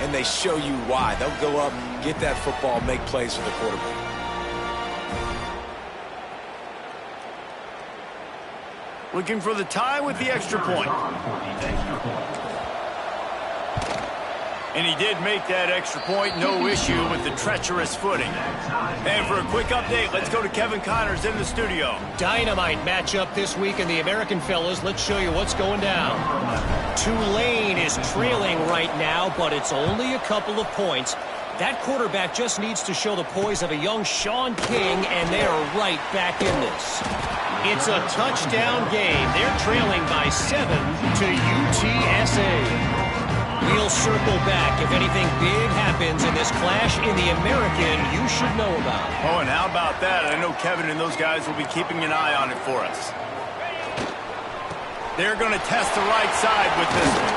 and they show you why. They'll go up, get that football, make plays for the quarterback. Looking for the tie with the extra point. And he did make that extra point, no issue with the treacherous footing. And for a quick update, let's go to Kevin Connors in the studio. Dynamite matchup this week in the American, fellas. Let's show you what's going down. Tulane is trailing right now, but it's only a couple of points. That quarterback just needs to show the poise of a young Sean King, and they are right back in this. It's a touchdown game. They're trailing by 7 to UTSA. We'll circle back if anything big happens in this clash in the American you should know about. Oh, and how about that? I know Kevin and those guys will be keeping an eye on it for us. They're going to test the right side with this one.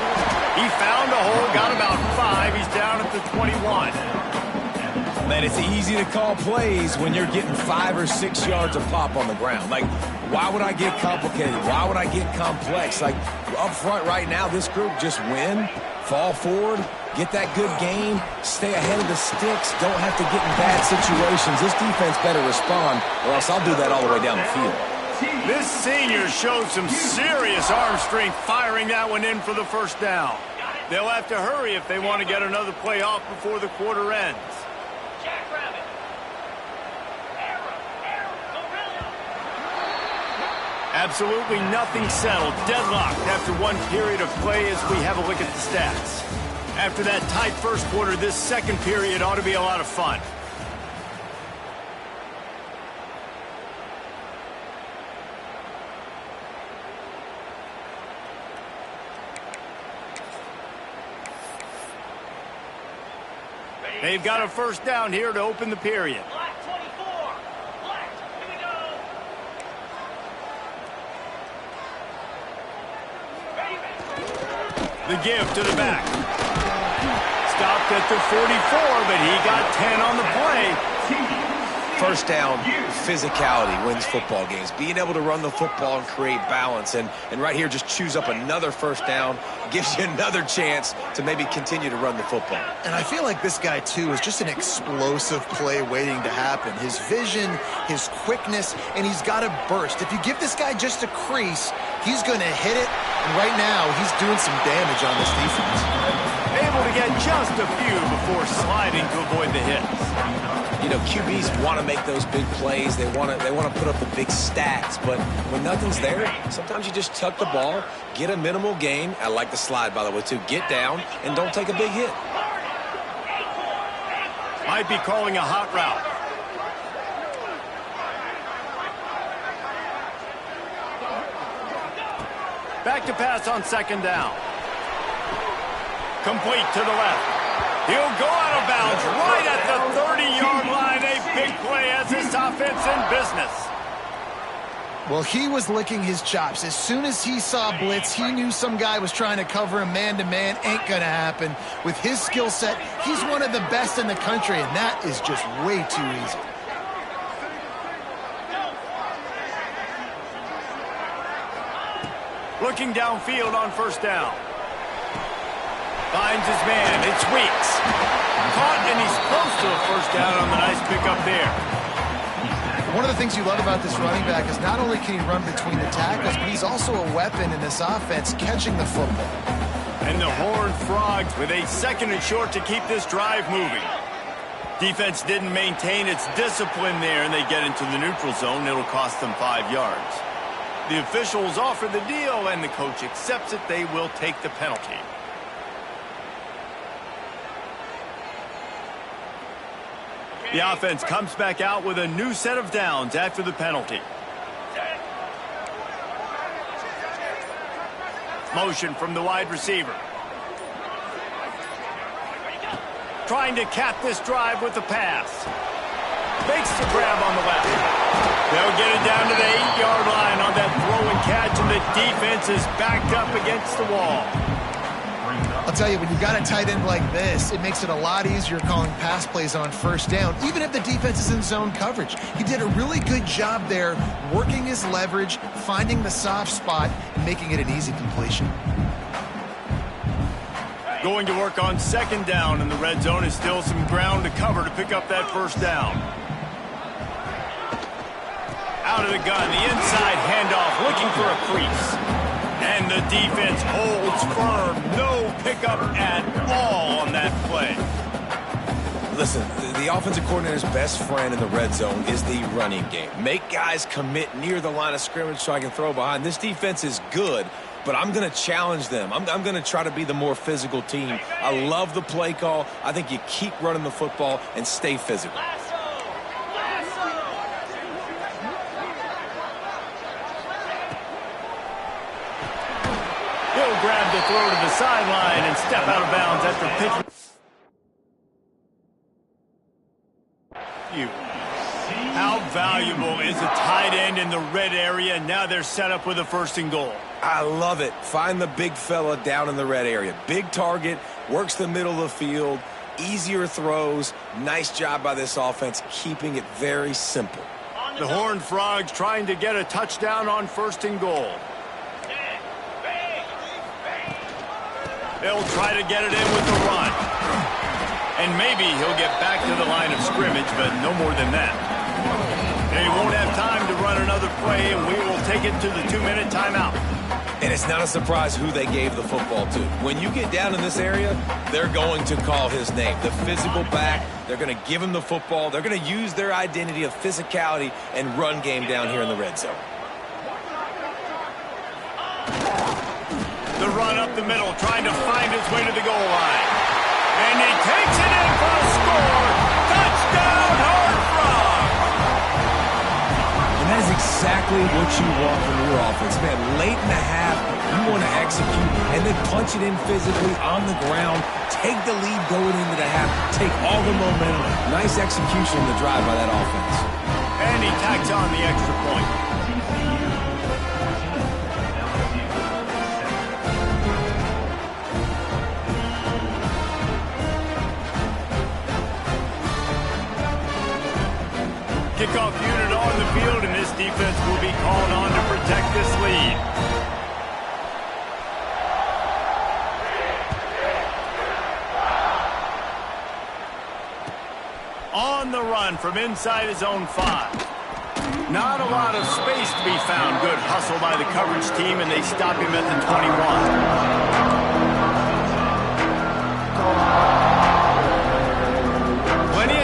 He found a hole, got about 5. He's down at the 21. Man, it's easy to call plays when you're getting 5 or 6 yards of pop on the ground. Like, why would I get complicated? Why would I get complex? Like, up front right now, this group just win, fall forward, get that good game, stay ahead of the sticks, don't have to get in bad situations. This defense better respond, or else I'll do that all the way down the field. This senior showed some serious arm strength firing that one in for the first down. They'll have to hurry if they want to get another play off before the quarter ends. Absolutely nothing settled. Deadlocked after one period of play as we have a look at the stats. After that tight first quarter, this second period ought to be a lot of fun. They've got a first down here to open the period. The give to the back. Stopped at the 44, but he got 10 on the play. First down, physicality wins football games. Being able to run the football and create balance. And right here, just choose up another first down. Gives you another chance to maybe continue to run the football. And I feel like this guy, too, is just an explosive play waiting to happen. His vision, his quickness, and he's got a burst. If you give this guy just a crease, he's going to hit it. And right now, he's doing some damage on this defense. Able to get just a few before sliding to avoid the hits. You know, QBs want to make those big plays. They want to put up the big stats. But when nothing's there, sometimes you just tuck the ball, get a minimal gain. I like the slide, by the way, too. Get down and don't take a big hit. Might be calling a hot route. Back to pass on second down. Complete to the left. He'll go out of bounds right at the 30-yard line. A big play as this offense in business. Well, he was licking his chops. As soon as he saw blitz, he knew some guy was trying to cover him man-to-man. Ain't going to happen. With his skill set, he's one of the best in the country, and that is just way too easy. Looking downfield on first down. Finds his man. It's Weeks. Caught, and he's close to a first down on the nice pickup there. One of the things you love about this running back is not only can he run between the tackles, but he's also a weapon in this offense catching the football. And the Horned Frogs with a second and short to keep this drive moving. Defense didn't maintain its discipline there, and they get into the neutral zone. It'll cost them 5 yards. The officials offer the deal, and the coach accepts it. They will take the penalty. The offense comes back out with a new set of downs after the penalty. Motion from the wide receiver. Trying to cap this drive with the pass. Makes the grab on the left. They'll get it down to the 8-yard line on that throw and catch, and the defense is backed up against the wall. I'll tell you, when you've got a tight end like this, it makes it a lot easier calling pass plays on first down, even if the defense is in zone coverage. He did a really good job there, working his leverage, finding the soft spot, and making it an easy completion. Going to work on second down, and the red zone is still some ground to cover to pick up that first down. Out of the gun, the inside handoff, looking for a crease. And the defense holds firm. No pickup at all on that play. Listen, the offensive coordinator's best friend in the red zone is the running game. Make guys commit near the line of scrimmage so I can throw behind. This defense is good, but I'm going to challenge them. I'm going to try to be the more physical team. I love the play call. I think you keep running the football and stay physical. He'll grab the throw to the sideline and step out of bounds after picking. How valuable is a tight end in the red area? Now they're set up with a 1st and goal. I love it. Find the big fella down in the red area. Big target, works the middle of the field, easier throws. Nice job by this offense, keeping it very simple. The Horned Frogs trying to get a touchdown on 1st and goal. They'll try to get it in with the run. And maybe he'll get back to the line of scrimmage, but no more than that. They won't have time to run another play, and we will take it to the 2-minute timeout. And it's not a surprise who they gave the football to. When you get down in this area, they're going to call his name. The physical back, they're going to give him the football. They're going to use their identity of physicality and run game down here in the red zone. The run up the middle, trying to find his way to the goal line. And he takes it in for a score. Touchdown, Horned Frogs! And that is exactly what you want from your offense. Man, late in the half, you want to execute and then punch it in physically on the ground. Take the lead going into the half. Take all the momentum. Nice execution in the drive by that offense. And he tacks on the extra point. Kickoff unit on the field, and this defense will be called on to protect this lead. On the run from inside his own 5. Not a lot of space to be found. Good hustle by the coverage team, and they stop him at the 21.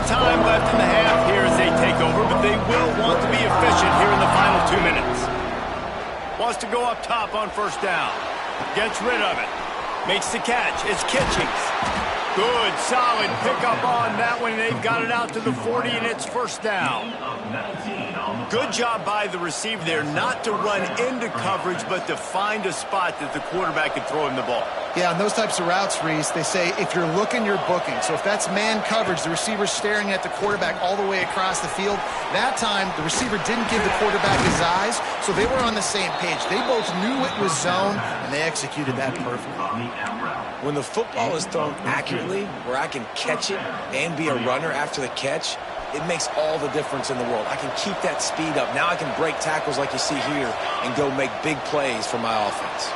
Time left in the half here as they take over, but they will want to be efficient here in the final 2 minutes. Wants to go up top on 1st down. Gets rid of it. Makes the catch. It's Kitchings. Good, solid pickup on that one. They've got it out to the 40, and it's 1st down. Good job by the receiver there not to run into coverage, but to find a spot that the quarterback can throw him the ball. Yeah, on those types of routes, Reese, they say if you're looking, you're booking. So if that's man coverage, the receiver's staring at the quarterback all the way across the field. That time, the receiver didn't give the quarterback his eyes, so they were on the same page. They both knew it was zone, and they executed that perfectly. When the football is thrown accurately, where I can catch it and be a runner after the catch, it makes all the difference in the world. I can keep that speed up. Now I can break tackles like you see here and go make big plays for my offense.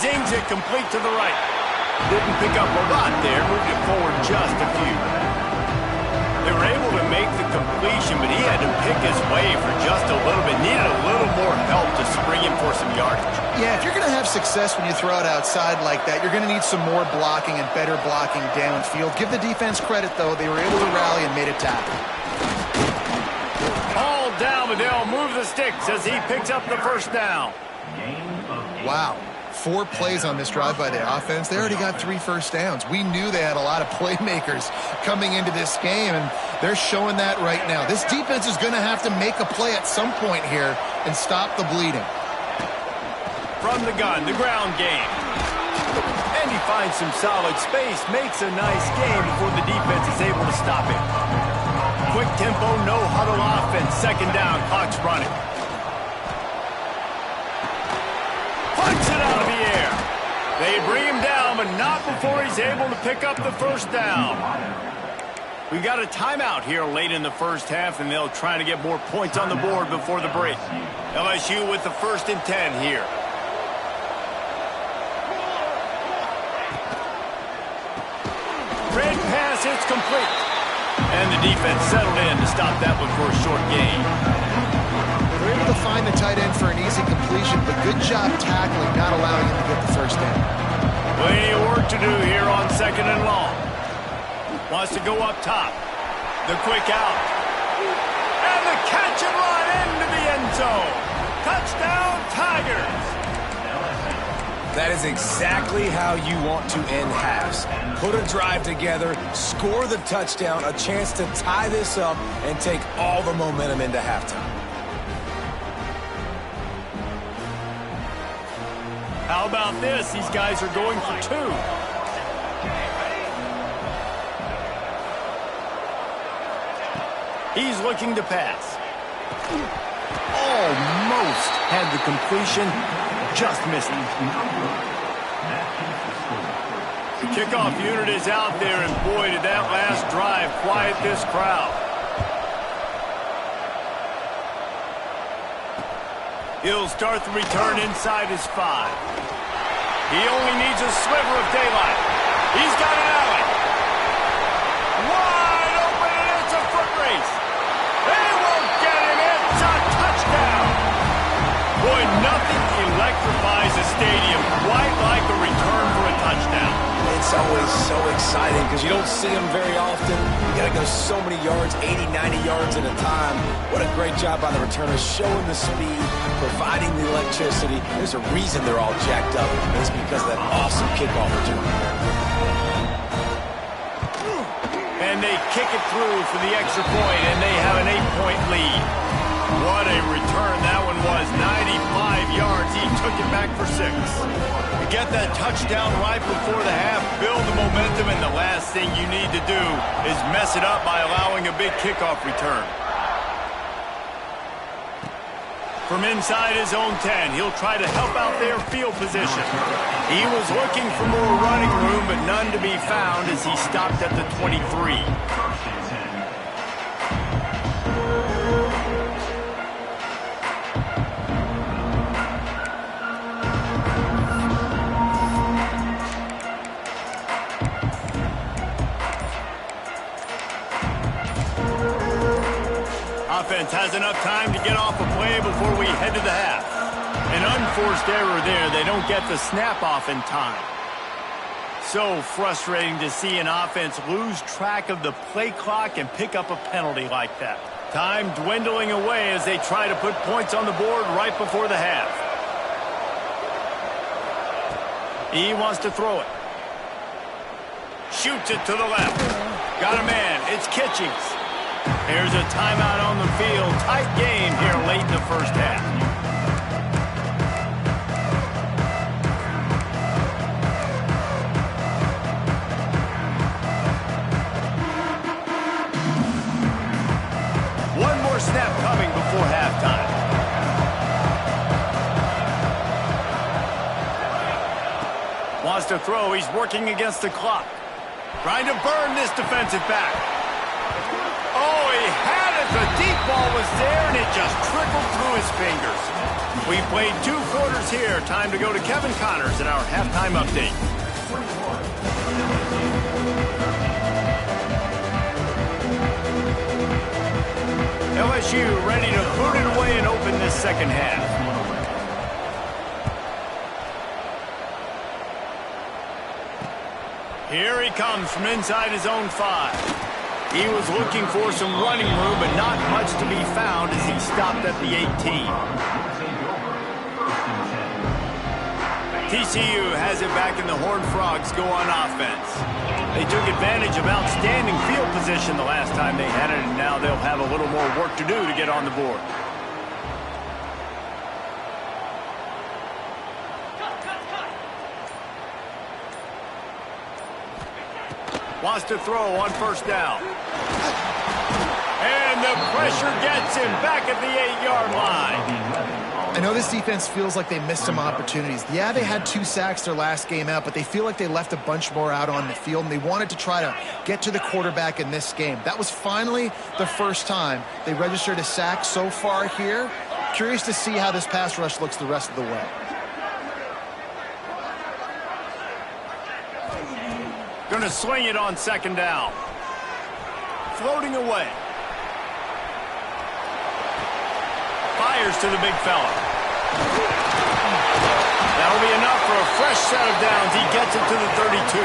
Zings it complete to the right. Didn't pick up a lot there. Moved it forward just a few. They were able to make the completion, but he had to pick his way for just a little bit. Needed a little more help to spring him for some yardage. Yeah, if you're going to have success when you throw it outside like that, you're going to need some more blocking and better blocking downfield. Give the defense credit, though. They were able to rally and made a tackle. All down, but they'll move the sticks as he picks up the 1st down. Wow. 4 plays on this drive by the offense. They already got 3 first downs. We knew they had a lot of playmakers coming into this game, and they're showing that right now. This defense is going to have to make a play at some point here and stop the bleeding. From the gun, the ground game. And he finds some solid space, makes a nice game before the defense is able to stop him. Quick tempo, no huddle offense. 2nd down, clock's running. Punts it out of the air. They bring him down, but not before he's able to pick up the 1st down. We got a timeout here late in the 1st half, and they'll try to get more points on the board before the break. LSU with the 1st and 10 here. it's complete. And the defense settled in to stop that one for a short gain. They're able to find the tight end for an easy completion, but good job tackling, not allowing him to get the first down. Plenty of work to do here on 2nd and long. Wants to go up top. The quick out. And the catch and run into the end zone. Touchdown, Tigers. That is exactly how you want to end halves. Put a drive together, score the touchdown, a chance to tie this up, and take all the momentum into halftime. How about this? These guys are going for 2. He's looking to pass. Almost had the completion, just missed it. The kickoff unit is out there, and boy, did that last drive quiet this crowd. He'll start the return inside his 5. He only needs a sliver of daylight. He's got an alley. Wide open, and it's a foot race. They won't get him. It's a touchdown. Boy, nothing electrifies a stadium quite like a return for a touchdown. It's always so exciting because you don't see them very often. You got to go so many yards, 80, 90 yards at a time. What a great job by the returners, showing the speed, providing the electricity. There's a reason they're all jacked up, and it's because of that awesome kickoff return. And they kick it through for the extra point, and they have an 8-point lead. What a return that one was. 95 yards. He took it back for 6. To get that touchdown right before the half, build the momentum, and the last thing you need to do is mess it up by allowing a big kickoff return. From inside his own 10, he'll try to help out their field position. He was looking for more running room, but none to be found as he stopped at the 23. Offense has enough time to get off a play before we head to the half. An unforced error there. They don't get the snap off in time. So frustrating to see an offense lose track of the play clock and pick up a penalty like that. Time dwindling away as they try to put points on the board right before the half. He wants to throw it. Shoots it to the left. Got a man. It's Kitchings. Here's a timeout on the field. Tight game here late in the first half. One more snap coming before halftime. Wants to throw. He's working against the clock. Trying to burn this defensive back. Oh, he had it. The deep ball was there, and it just trickled through his fingers. We played 2 quarters here. Time to go to Kevin Connors in our halftime update. LSU ready to boot it away and open this second half. Here he comes from inside his own 5. He was looking for some running room, but not much to be found as he stopped at the 18. TCU has it back and the Horned Frogs go on offense. They took advantage of outstanding field position the last time they had it, and now they'll have a little more work to do to get on the board. Wants to throw on first down. And the pressure gets him back at the 8-yard line. I know this defense feels like they missed some opportunities. Yeah, they had 2 sacks their last game out, but they feel like they left a bunch more out on the field, and they wanted to try to get to the quarterback in this game. That was finally the first time they registered a sack so far here. Curious to see how this pass rush looks the rest of the way. Going to swing it on second down. floating away. Fires to the big fella. That'll be enough for a fresh set of downs. He gets it to the 32.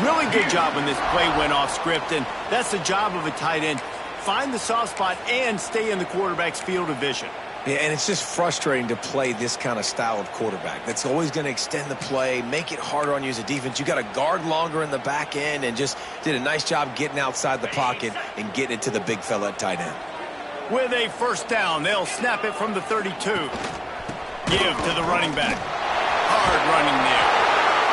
Really good job when this play went off script, and that's the job of a tight end. Find the soft spot and stay in the quarterback's field of vision. Yeah, and it's just frustrating to play this kind of style of quarterback. That's always going to extend the play, make it harder on you as a defense. You got to guard longer in the back end, and just did a nice job getting outside the pocket and getting it to the big fella at tight end. With a first down, they'll snap it from the 32. Give to the running back. Hard running there.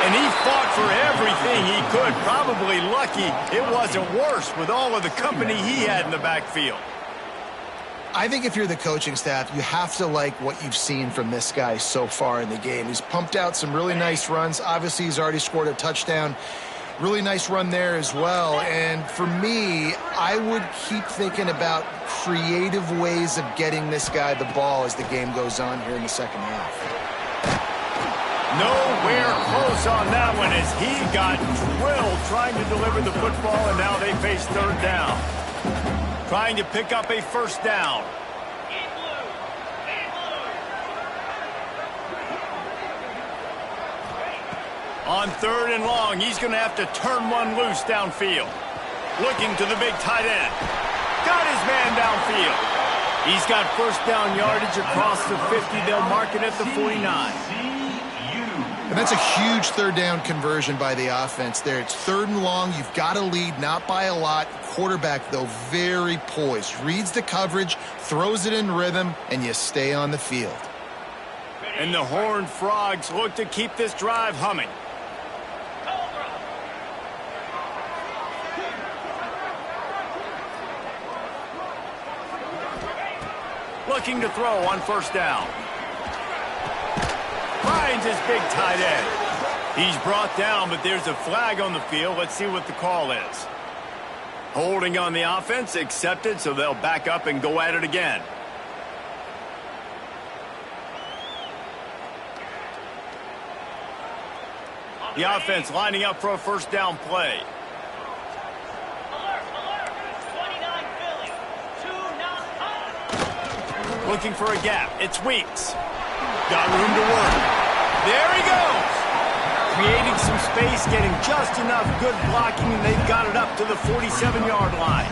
And he fought for everything he could. Probably lucky it wasn't worse with all of the company he had in the backfield. I think if you're the coaching staff, you have to like what you've seen from this guy so far in the game. He's pumped out some really nice runs. Obviously, he's already scored a touchdown. Really nice run there as well. And for me, I would keep thinking about creative ways of getting this guy the ball as the game goes on here in the second half. Nowhere close on that one as he got drilled trying to deliver the football, and now they face third down. Trying to pick up a first down. On third and long, he's going to have to turn one loose downfield. Looking to the big tight end. Got his man downfield. He's got first down yardage across the 50. They'll mark it at the 49. And that's a huge third down conversion by the offense there. It's third and long. You've got to lead, not by a lot. Quarterback, though, very poised. Reads the coverage, throws it in rhythm, and you stay on the field. And the Horned Frogs look to keep this drive humming. Looking to throw on first down. Finds his big tight end. He's brought down, but there's a flag on the field. Let's see what the call is. Holding on the offense, accepted, so they'll back up and go at it again. The offense lining up for a first down play. Looking for a gap. It's Weeks. Got room to work. There he goes. Creating some space, getting just enough good blocking, and they've got it up to the 47-yard line.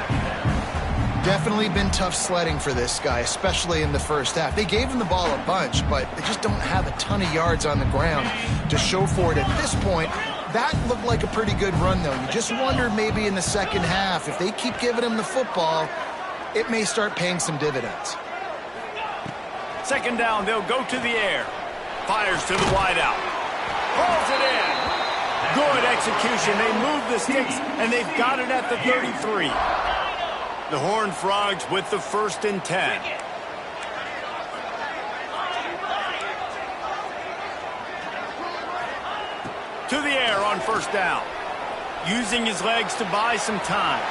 Definitely been tough sledding for this guy, especially in the first half. They gave him the ball a bunch, but they just don't have a ton of yards on the ground to show for it at this point. That looked like a pretty good run, though. You just wonder maybe in the second half, if they keep giving him the football, it may start paying some dividends. Second down, they'll go to the air. Fires to the wideout. Pulls it in. Good execution. They move the sticks, and they've got it at the 33. The Horned Frogs with the 1st and 10. To the air on first down. Using his legs to buy some time.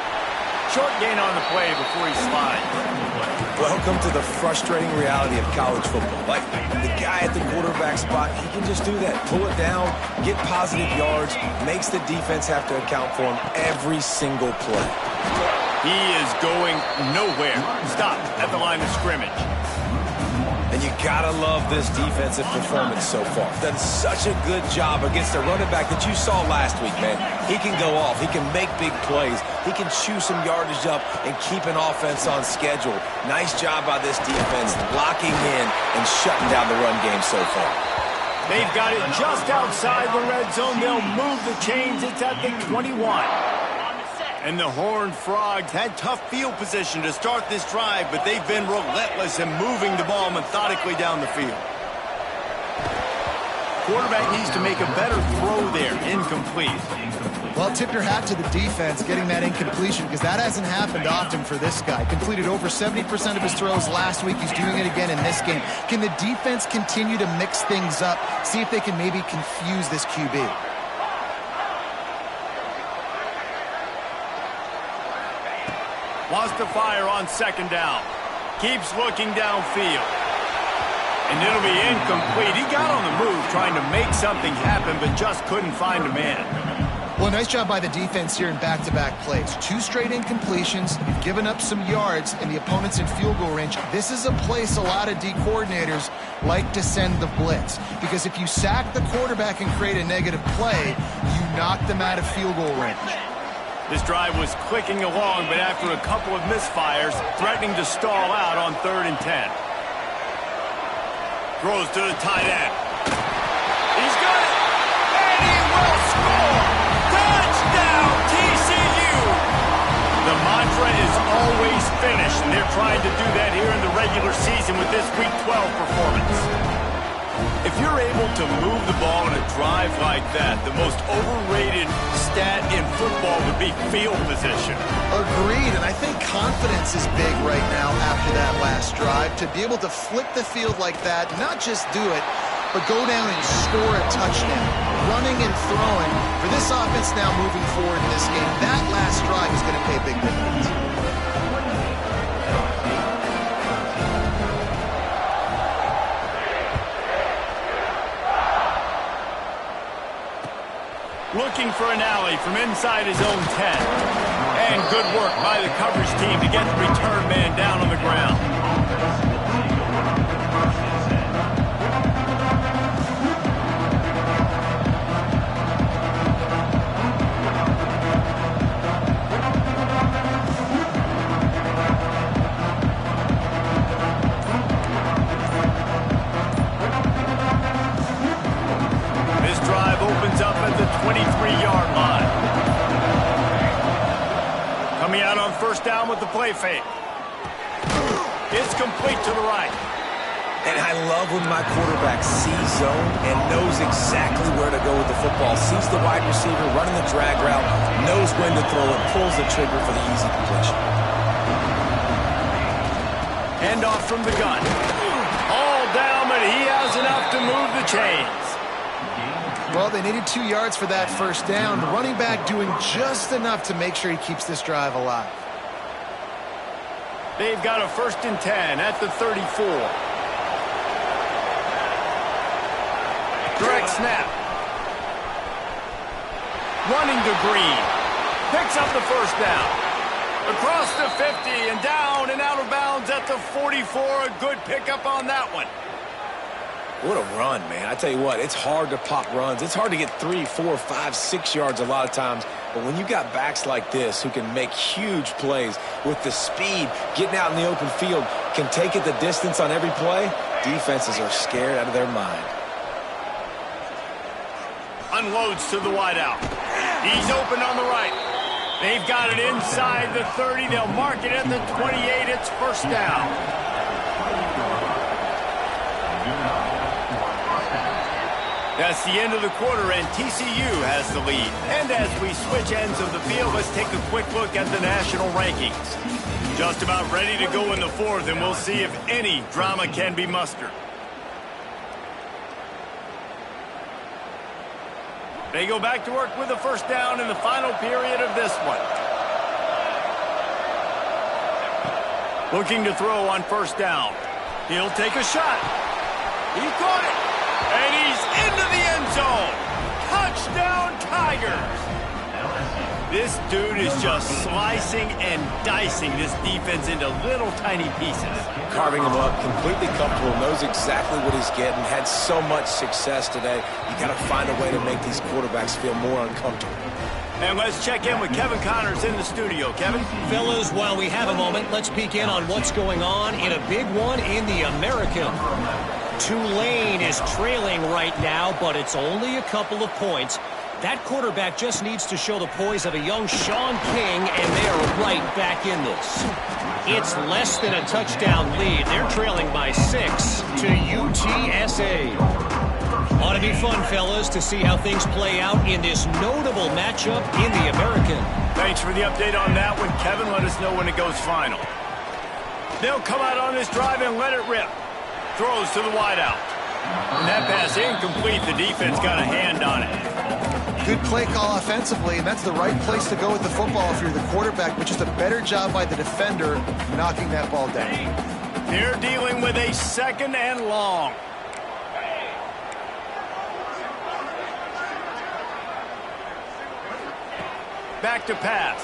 Short gain on the play before he slides. Welcome to the frustrating reality of college football. Like, the guy at the quarterback spot, he can just do that. Pull it down, get positive yards, makes the defense have to account for him every single play. He is going nowhere. Stop at the line of scrimmage. And you gotta love this defensive performance so far. Done such a good job against a running back that you saw last week, man. He can go off. He can make big plays. He can chew some yardage up and keep an offense on schedule. Nice job by this defense locking in and shutting down the run game so far. They've got it just outside the red zone. They'll move the chains. It's at the 21. And the Horned Frogs had tough field position to start this drive, but they've been relentless in moving the ball methodically down the field. Quarterback needs to make a better throw there. Incomplete. Well, tip your hat to the defense getting that incompletion, because that hasn't happened often for this guy. Completed over 70% of his throws last week. He's doing it again in this game. Can the defense continue to mix things up? See if they can maybe confuse this QB. Wants to fire on second down. Keeps looking downfield. And it'll be incomplete. He got on the move trying to make something happen, but just couldn't find a man. Well, nice job by the defense here in back-to-back plays. 2 straight incompletions. You've given up some yards, and the opponent's in field goal range. This is a place a lot of D coordinators like to send the blitz, because if you sack the quarterback and create a negative play, you knock them out of field goal range. This drive was clicking along, but after a couple of misfires, threatening to stall out on 3rd and 10. Throws to the tight end. He's got it, and he will score! Touchdown, TCU! The mantra is always finish, and they're trying to do that here in the regular season with this Week 12 performance. If you're able to move the ball in a drive like that, the most overrated stat in football would be field position. Agreed, and I think confidence is big right now after that last drive. To be able to flip the field like that, not just do it, but go down and score a touchdown. Running and throwing. For this offense now moving forward in this game, that last drive is going to pay big dividends. Looking for an alley from inside his own 10. And good work by the coverage team to get the return man down on the ground. Up at the 23-yard line. Coming out on 1st down with the play fake. It's complete to the right. And I love when my quarterback sees zone and knows exactly where to go with the football. Sees the wide receiver running the drag route, knows when to throw it, pulls the trigger for the easy completion. Hand off from the gun. All down, but he has enough to move the chains. Well, they needed 2 yards for that 1st down. The running back doing just enough to make sure he keeps this drive alive. They've got a 1st and 10 at the 34. Direct snap. Running to Green. Picks up the 1st down. Across the 50 and down and out of bounds at the 44. A good pickup on that one. What a run, man. I tell you what, it's hard to pop runs. It's hard to get 3, 4, 5, 6 yards a lot of times. But when you got backs like this who can make huge plays with the speed, getting out in the open field, can take it the distance on every play, defenses are scared out of their mind. Unloads to the wideout. He's open on the right. They've got it inside the 30. They'll mark it at the 28. It's 1st down. That's the end of the quarter, and TCU has the lead. And as we switch ends of the field, let's take a quick look at the national rankings. Just about ready to go in the 4th, and we'll see if any drama can be mustered. They go back to work with a 1st down in the final period of this one. Looking to throw on 1st down. He'll take a shot. He caught it. And he's into the end zone. Touchdown, Tigers. This dude is just slicing and dicing this defense into little tiny pieces. Carving him up, completely comfortable, knows exactly what he's getting, had so much success today. You got to find a way to make these quarterbacks feel more uncomfortable. And let's check in with Kevin Connors in the studio. Kevin? Fellas, while we have a moment, let's peek in on what's going on in a big one in the American. Tulane is trailing right now, but it's only a couple of points. That quarterback just needs to show the poise of a young Sean King, and they're right back in this. It's less than a touchdown lead. They're trailing by 6 to UTSA. Ought to be fun, fellas, to see how things play out in this notable matchup in the American. Thanks for the update on that one, Kevin. Let us know when it goes final. They'll come out on this drive and let it rip. Throws to the wideout. And that pass incomplete. The defense got a hand on it. Good play call offensively, and that's the right place to go with the football if you're the quarterback, but just a better job by the defender knocking that ball down. They're dealing with a 2nd and long. Back to pass.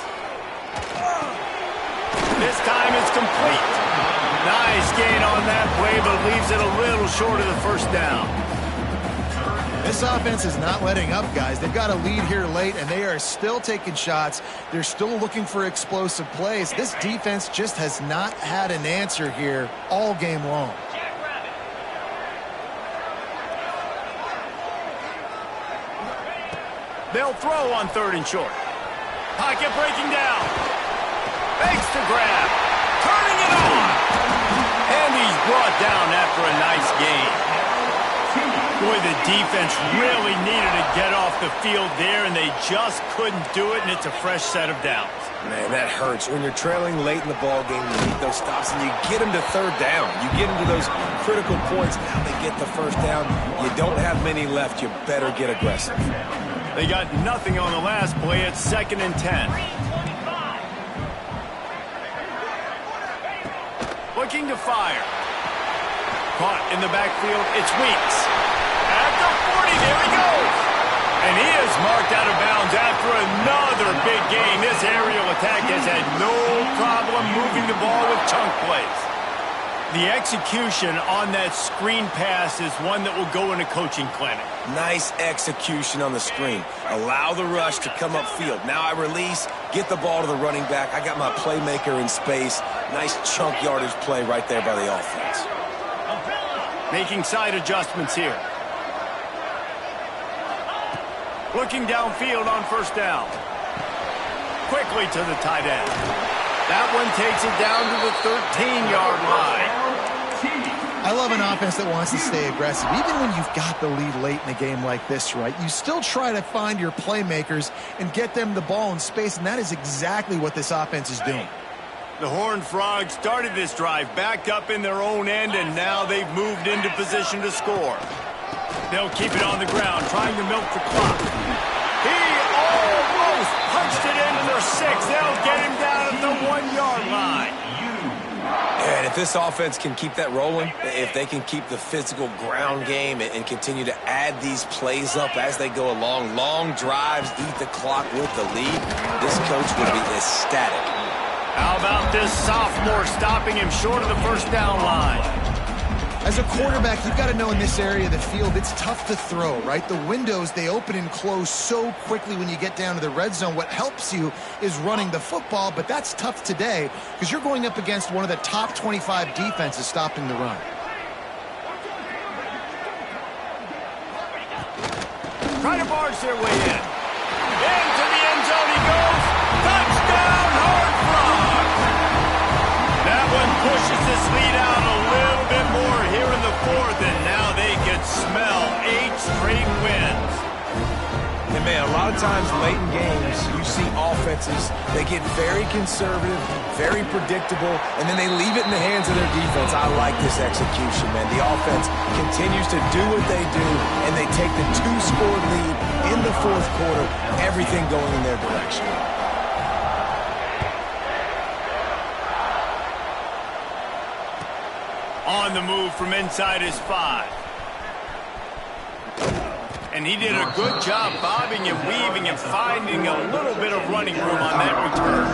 This time it's complete. Nice gain on that play, but leaves it a little short of the first down. This offense is not letting up, guys. They've got a lead here late, and they are still taking shots. They're still looking for explosive plays. This defense just has not had an answer here all game long. They'll throw on 3rd and short. Pocket breaking down. Fakes to grab. Turning it on. And he's brought down after a nice gain. Boy, the defense really needed to get off the field there, and they just couldn't do it, and it's a fresh set of downs. Man, that hurts. When you're trailing late in the ball game, you need those stops, and you get them to 3rd down. You get them to those critical points. Now they get the 1st down. You don't have many left. You better get aggressive. They got nothing on the last play. It's 2nd and 10. Looking to fire. Caught in the backfield. It's Weeks. At the 40, there he goes. And he is marked out of bounds after another big gain. This aerial attack has had no problem moving the ball with chunk plays. The execution on that screen pass is one that will go in a coaching clinic. Nice execution on the screen. Allow the rush to come upfield. Now I release, get the ball to the running back. I got my playmaker in space. Nice chunk yardage play right there by the offense. Making side adjustments here. Looking downfield on 1st down. Quickly to the tight end. That one takes it down to the 13-yard line. I love an offense that wants to stay aggressive. Even when you've got the lead late in a game like this, right, you still try to find your playmakers and get them the ball in space, and that is exactly what this offense is doing. The Horned Frogs started this drive backed up in their own end, and now they've moved into position to score. They'll keep it on the ground, trying to milk the clock. He almost punched it into their 6. They'll get him down at the 1-yard line. And if this offense can keep that rolling, if they can keep the physical ground game and continue to add these plays up as they go along, long drives, eat the clock with the lead, this coach would be ecstatic. How about this sophomore stopping him short of the 1st down line? As a quarterback, you've got to know in this area of the field, it's tough to throw, right? The windows, they open and close so quickly when you get down to the red zone. What helps you is running the football, but that's tough today because you're going up against one of the top 25 defenses stopping the run. Trying to barge their way in. Into the end zone he goes. Touchdown, Horned Frogs! That one pushes this lead out a little bit more here in the 4th, and now they can smell 8 straight wins. And man, a lot of times late in games, you see offenses, they get very conservative, very predictable, and then they leave it in the hands of their defense. I like this execution, man. The offense continues to do what they do, and they take the 2-score lead in the 4th quarter, everything going in their direction. On the move from inside his 5. And he did a good job bobbing and weaving and finding a little bit of running room on that return.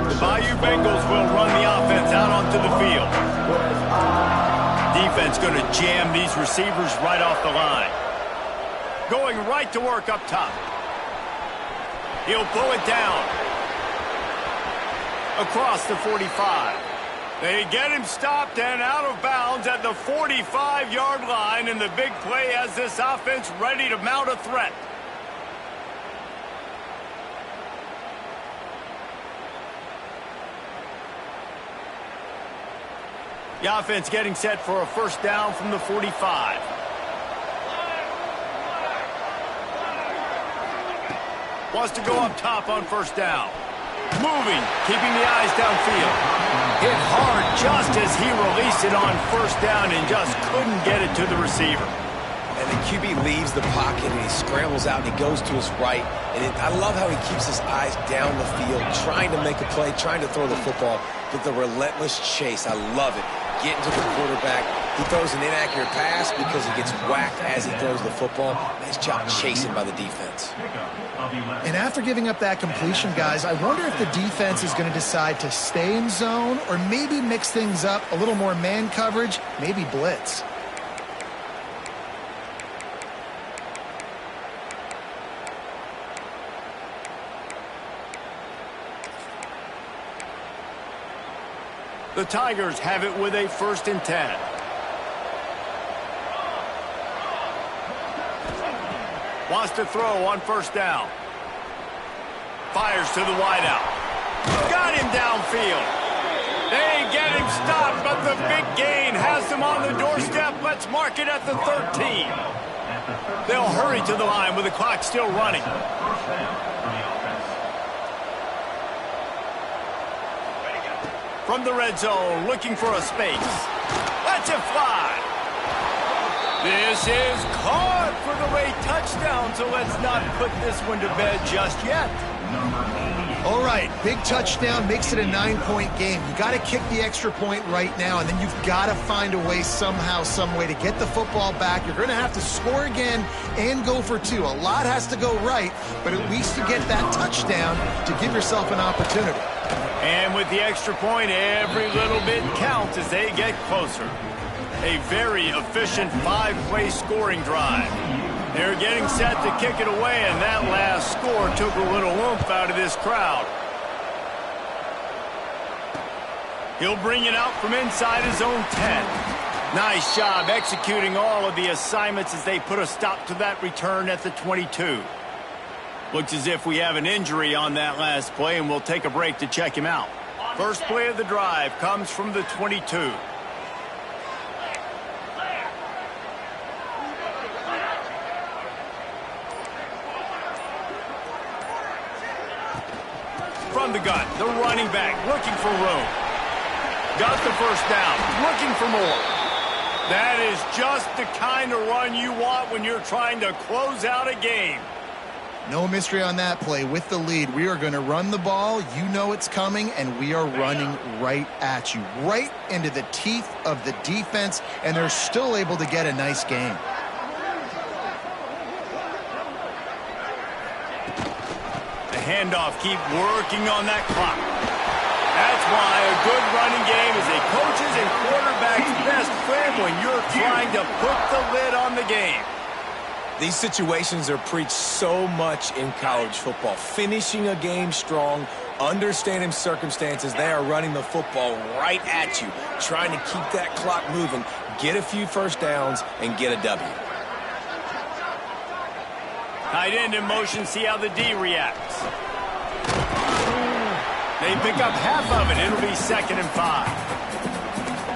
The Bayou Bengals will run the offense out onto the field. Defense going to jam these receivers right off the line. Going right to work up top. He'll pull it down. Across the 45. They get him stopped and out of bounds at the 45-yard line, and the big play has this offense ready to mount a threat. The offense getting set for a 1st down from the 45. Wants to go up top on 1st down. Moving, keeping the eyes downfield. Hit hard just as he released it on 1st down and just couldn't get it to the receiver. And the QB leaves the pocket and he scrambles out and he goes to his right. And I love how he keeps his eyes down the field, trying to make a play, trying to throw the football. But the relentless chase, I love it. Getting to the quarterback, He throws an inaccurate pass because he gets whacked as he throws the football. Nice job chasing by the defense. And after giving up that completion, guys, I wonder if the defense is going to decide to stay in zone or maybe mix things up, a little more man coverage, maybe blitz. The Tigers have it with a 1st and 10. Wants to throw on 1st down. Fires to the wideout. Got him downfield. They get him stopped, but the big gain has them on the doorstep. Let's mark it at the 13. They'll hurry to the line with the clock still running. From the red zone, looking for a space. Lets it fly. This is caught for the late touchdown, so let's not put this one to bed just yet. All right, big touchdown makes it a 9-point game. You got to kick the extra point right now, and then you've got to find a way somehow, some way to get the football back. You're going to have to score again and go for 2. A lot has to go right, but at least you get that touchdown to give yourself an opportunity. And with the extra point, every little bit counts as they get closer. A very efficient 5-play scoring drive. They're getting set to kick it away, and that last score took a little oomph out of this crowd. He'll bring it out from inside his own 10. Nice job executing all of the assignments as they put a stop to that return at the 22. Looks as if we have an injury on that last play, and we'll take a break to check him out. First play of the drive comes from the 22. From the gun, the running back looking for room. Got the 1st down, looking for more. That is just the kind of run you want when you're trying to close out a game. No mystery on that play. With the lead, we are going to run the ball. You know it's coming, and we are running right at you, right into the teeth of the defense, and they're still able to get a nice game. The handoff, keep working on that clock. That's why a good running game is a coach's and quarterback's best friend when you're trying to put the lid on the game. These situations are preached so much in college football. Finishing a game strong, understanding circumstances. They are running the football right at you, trying to keep that clock moving, get a few 1st downs, and get a W. Tight end in motion, see how the D reacts. They pick up half of it. It'll be 2nd and 5.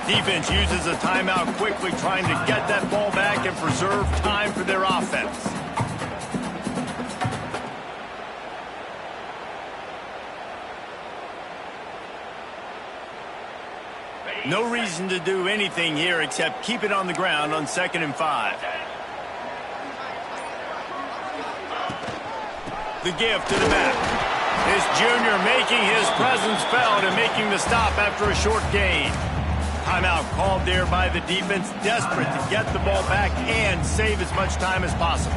Defense uses a timeout quickly, trying to get that ball back and preserve time for their offense. No reason to do anything here except keep it on the ground on 2nd and 5. The give to the back. This junior making his presence felt and making the stop after a short gain. Timeout called there by the defense, desperate to get the ball back and save as much time as possible.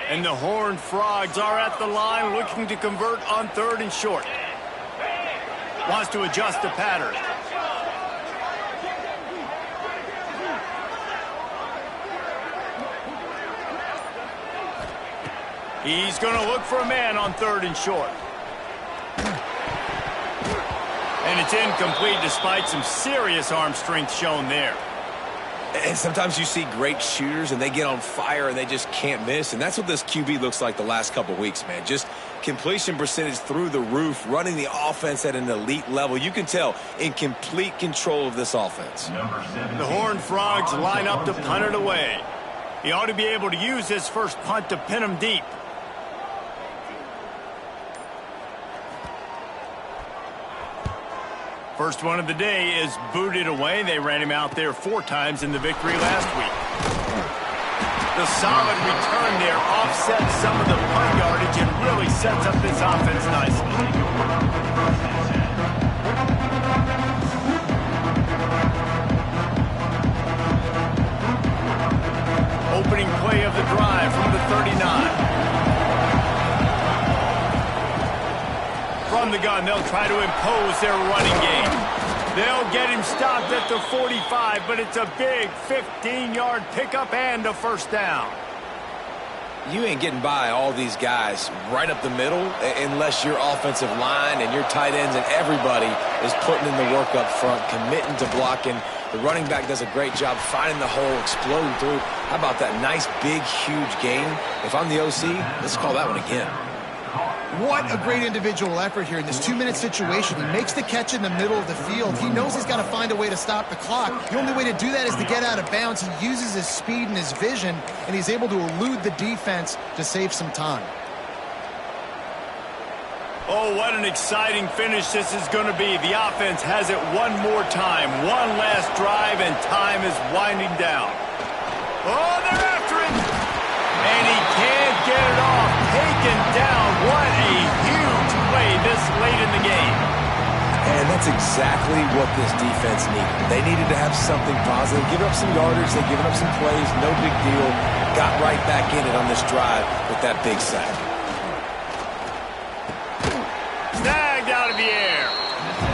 And the Horned Frogs are at the line looking to convert on 3rd and short. Wants to adjust the pattern. He's going to look for a man on 3rd and short. And it's incomplete despite some serious arm strength shown there. And sometimes you see great shooters and they get on fire and they just can't miss. And that's what this QB looks like the last couple weeks, man. Just completion percentage through the roof, running the offense at an elite level. You can tell in complete control of this offense. The Horned Frogs line up to punt it away. He ought to be able to use his first punt to pin him deep. First one of the day is booted away. They ran him out there 4 times in the victory last week. The solid return there offsets some of the punt yardage and really sets up this offense nicely. gun, they'll try to impose their running game. They'll get him stopped at the 45, but it's a big 15-yard pickup and a first down. You ain't getting by all these guys right up the middle unless your offensive line and your tight ends and everybody is putting in the work up front, committing to blocking. The running back does a great job finding the hole, exploding through. How about that nice, big, huge gain? If I'm the OC, let's call that one again. What a great individual effort here in this 2-minute situation. He makes the catch in the middle of the field. He knows he's got to find a way to stop the clock. The only way to do that is to get out of bounds. He uses his speed and his vision, and he's able to elude the defense to save some time. Oh, what an exciting finish this is going to be. The offense has it one more time. One last drive, and time is winding down. Oh, they're after it. And he can't get it off. Taken down. What a huge play this late in the game. And that's exactly what this defense needed. They needed to have something positive. Give up some yardage. They've given up some plays. No big deal. Got right back in it on this drive with that big sack. Snagged out of the air.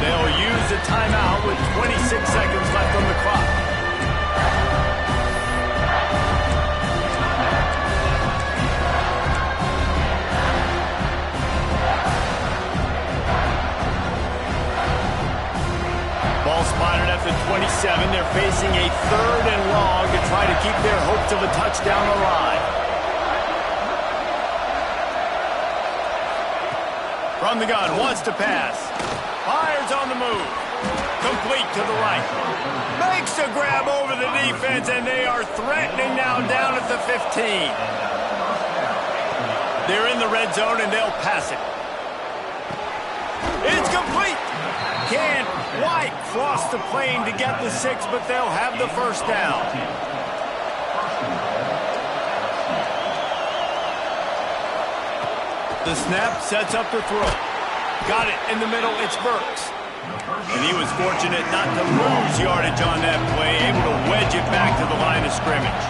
They'll use a timeout with 26 seconds left on the clock. Ball spotted at the 27. They're facing a 3rd and long to try to keep their hopes of a touchdown alive. From the gun, wants to pass. Fires on the move. Complete to the right. Makes a grab over the defense, and they are threatening now down at the 15. They're in the red zone, and they'll pass it. It's complete. Can't quite cross the plane to get the 6, but they'll have the first down. The snap sets up the throw. Got it in the middle. It's Burks. And he was fortunate not to lose yardage on that play, able to wedge it back to the line of scrimmage.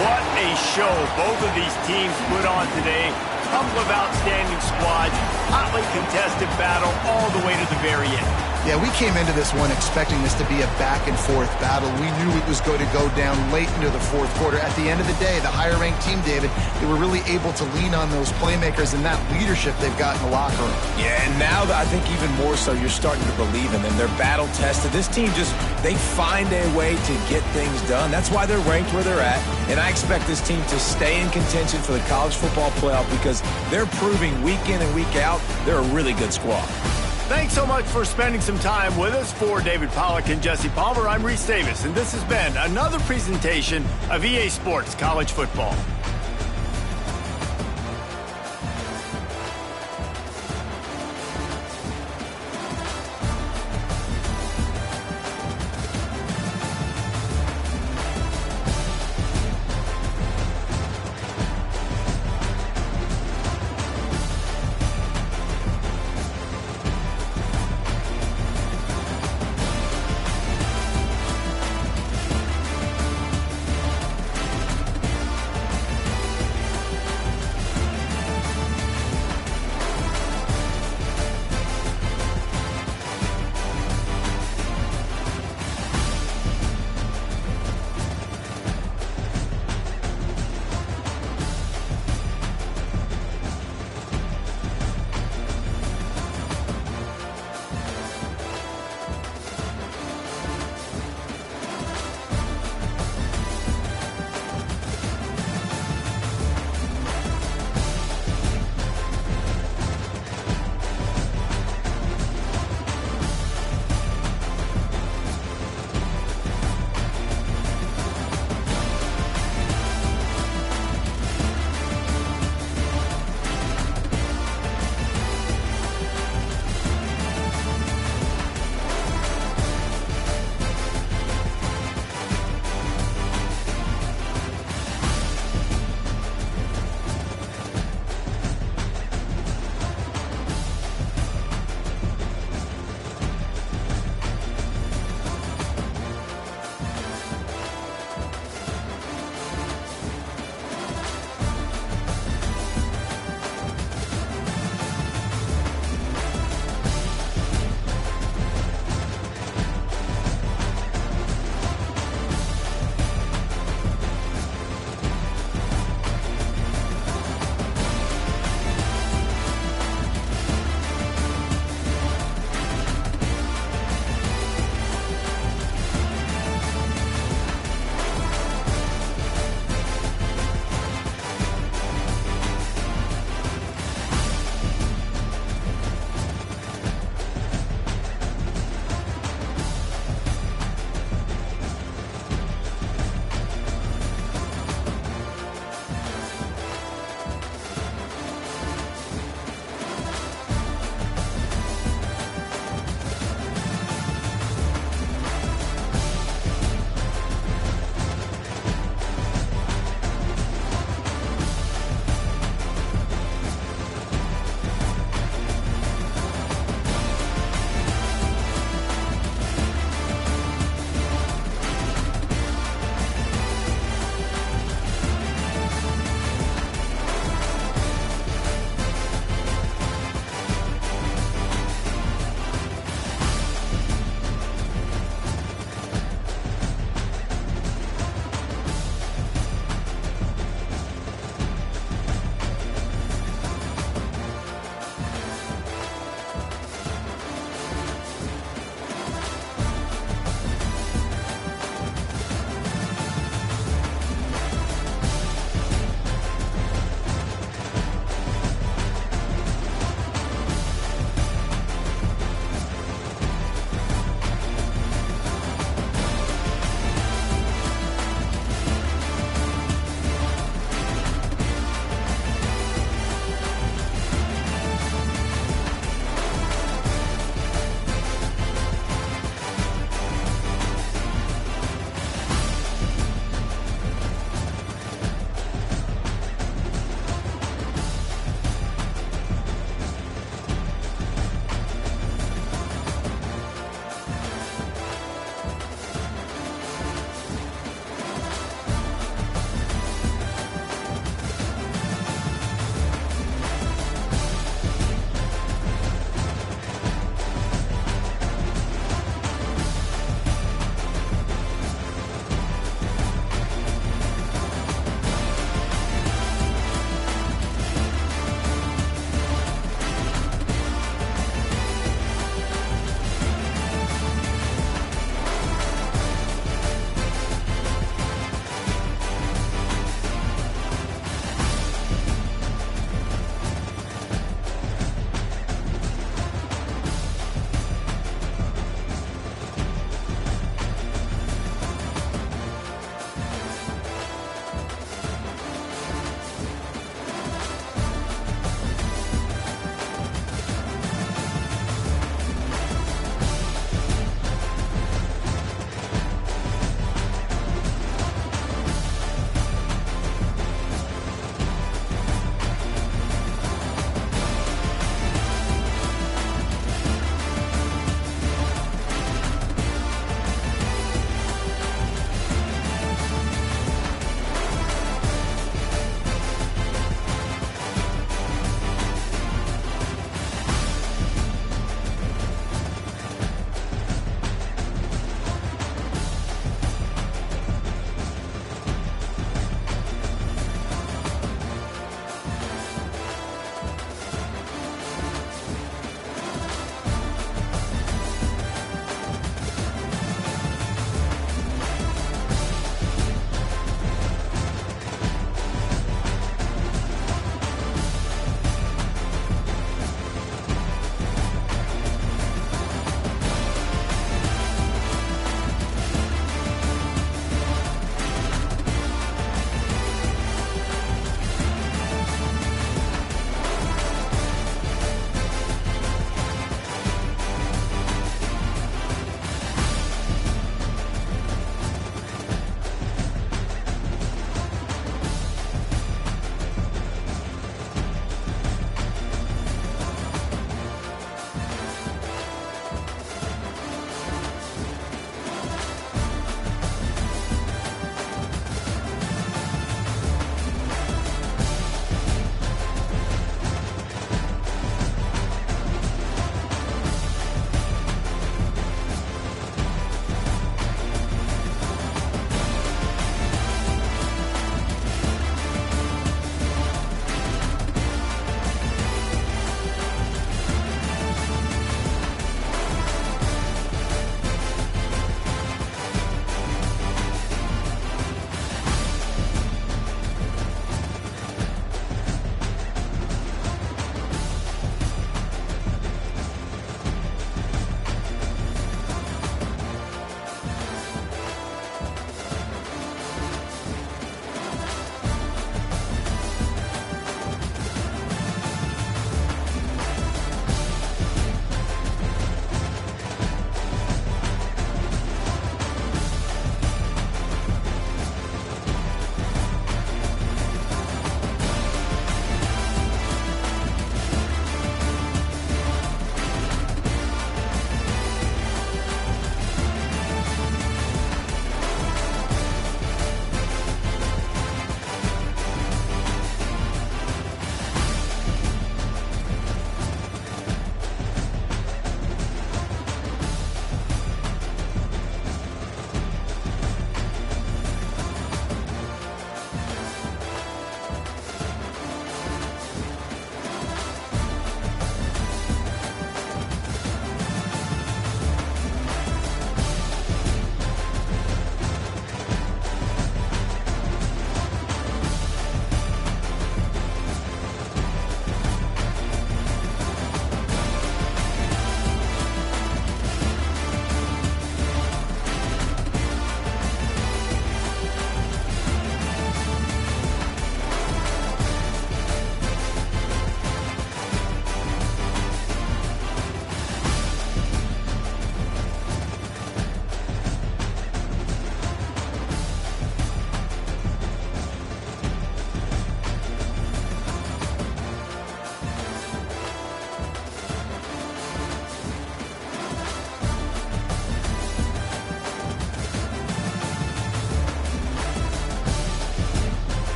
What a show both of these teams put on today. Couple of outstanding squads, hotly contested battle all the way to the very end. Yeah, we came into this one expecting this to be a back-and-forth battle. We knew it was going to go down late into the fourth quarter. At the end of the day, the higher-ranked team, David, they were really able to lean on those playmakers and that leadership they've got in the locker room. Yeah, and now I think even more so, you're starting to believe in them. They're battle-tested. This team they find a way to get things done. That's why they're ranked where they're at. And I expect this team to stay in contention for the college football playoff because they're proving week in and week out they're a really good squad. Thanks so much for spending some time with us. For David Pollack and Jesse Palmer, I'm Reese Davis, and this has been another presentation of EA Sports College Football.